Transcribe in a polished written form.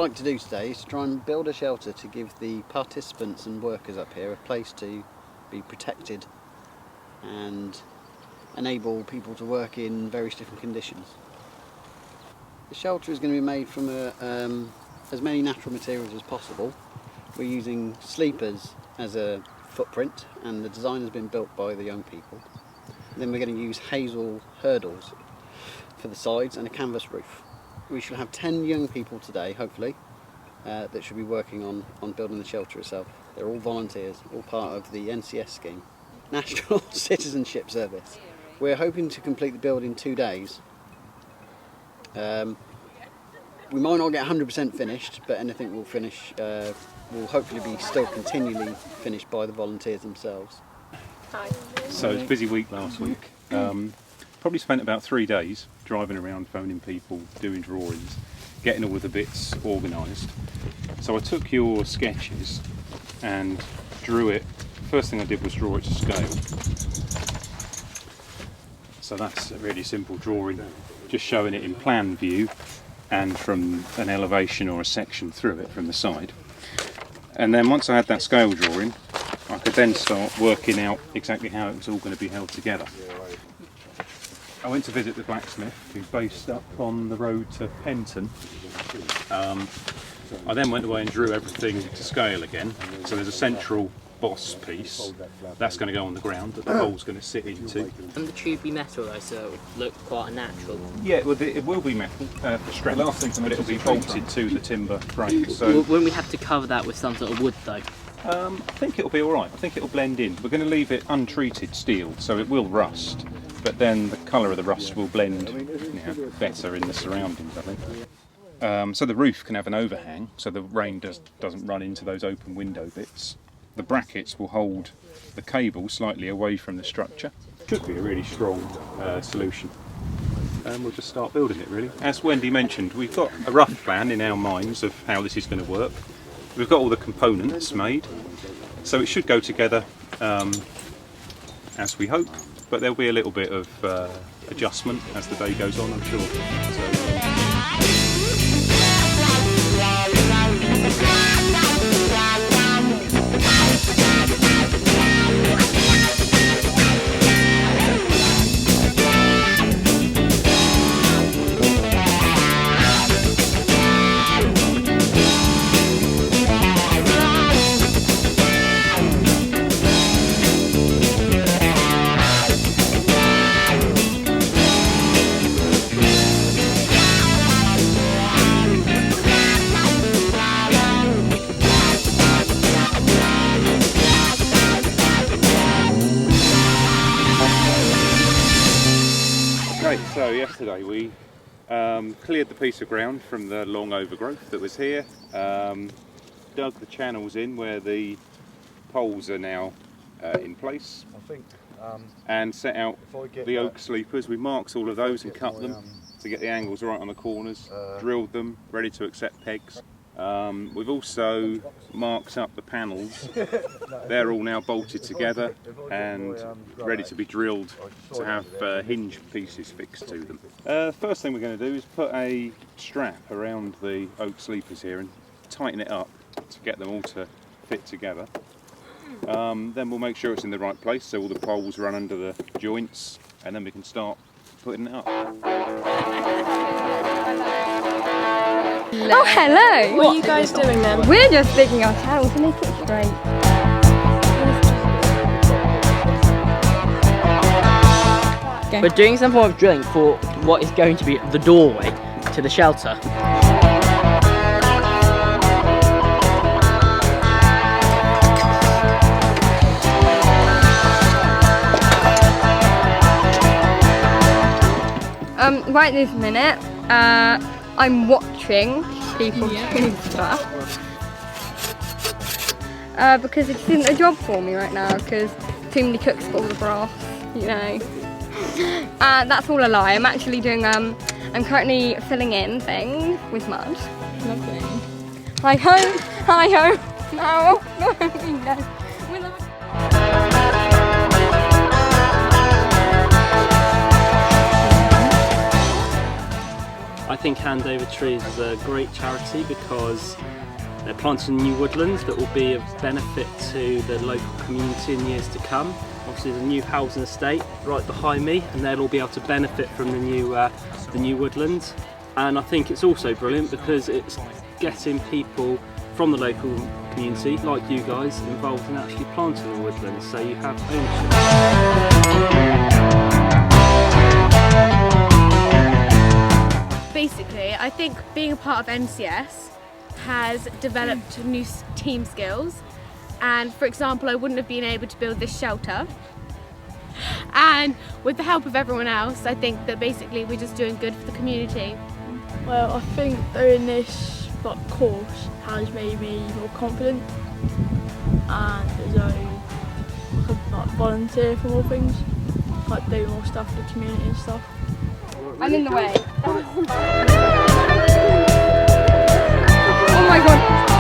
like to do today is try and build a shelter to give the participants and workers up here a place to be protected and enable people to work in various different conditions. The shelter is going to be made from as many natural materials as possible. We're using sleepers as a footprint, and the design has been built by the young people. And then we're going to use hazel hurdles for the sides and a canvas roof. We should have 10 young people today, hopefully, that should be working on building the shelter itself. They're all volunteers, all part of the NCS scheme, National Citizenship Service. We're hoping to complete the build in 2 days. We might not get 100% finished, but anything we'll finish will hopefully be still continually finished by the volunteers themselves. Hi. So it was a busy week last week. Probably spent about 3 days driving around, phoning people, doing drawings, getting all of the bits organised. So I took your sketches and drew it. First thing I did was draw it to scale. So that's a really simple drawing, just showing it in plan view and from an elevation or a section through it from the side. And then once I had that scale drawing, I could then start working out exactly how it was all going to be held together. I went to visit the blacksmith, who's based up on the road to Penton. I then went away and drew everything to scale again. So there's a central boss piece that's going to go on the ground that the pole's going to sit into. And the tube be metal though, so it would look quite natural. Yeah, well, it will be metal for strength, but it'll be bolted to the timber frame. So wouldn't we have to cover that with some sort of wood though? I think it'll be all right. I think it'll blend in. We're going to leave it untreated steel, so it will rust, but then the colour of the rust will blend better in the surroundings, I think. So the roof can have an overhang, so the rain doesn't run into those open window bits. The brackets will hold the cable slightly away from the structure. Should be a really strong solution. And we'll just start building it really. As Wendy mentioned, we've got a rough plan in our minds of how this is going to work. We've got all the components made, so it should go together as we hope, but there'll be a little bit of adjustment as the day goes on, I'm sure. So yesterday we cleared the piece of ground from the long overgrowth that was here, dug the channels in where the poles are now in place, and set out the oak sleepers. We marked all of those and cut them to get the angles right on the corners, drilled them, ready to accept pegs. We've also marked up the panels. They're all now bolted together and ready to be drilled to have hinge pieces fixed to them. First thing we're going to do is put a strap around the oak sleepers here and tighten it up to get them all to fit together. Then we'll make sure it's in the right place so all the poles run under the joints, and then we can start putting it up. Oh, hello! What are you guys doing then? We're just digging our channel to make it straight. Okay. We're doing some form of drilling for what is going to be the doorway to the shelter. Right this minute, I'm watching people do stuff because it's isn't a job for me right now because too many cooks got all the brass, you know. That's all a lie. I'm actually doing, I'm currently filling in things with mud. Lovely. Hi ho, hi ho. No, no. I think Andover Trees is a great charity because they're planting new woodlands that will be of benefit to the local community in years to come. Obviously there's a new housing estate right behind me and they'll all be able to benefit from the new woodlands. And I think it's also brilliant because it's getting people from the local community, like you guys, involved in actually planting the woodlands, so you have ownership. Basically, I think being a part of NCS has developed new team skills, and for example I wouldn't have been able to build this shelter, and with the help of everyone else I think that basically we're just doing good for the community. Well, I think doing this course has made me more confident, and as I could volunteer for more things, like do more stuff for the community and stuff. I'm in the way. Oh my god.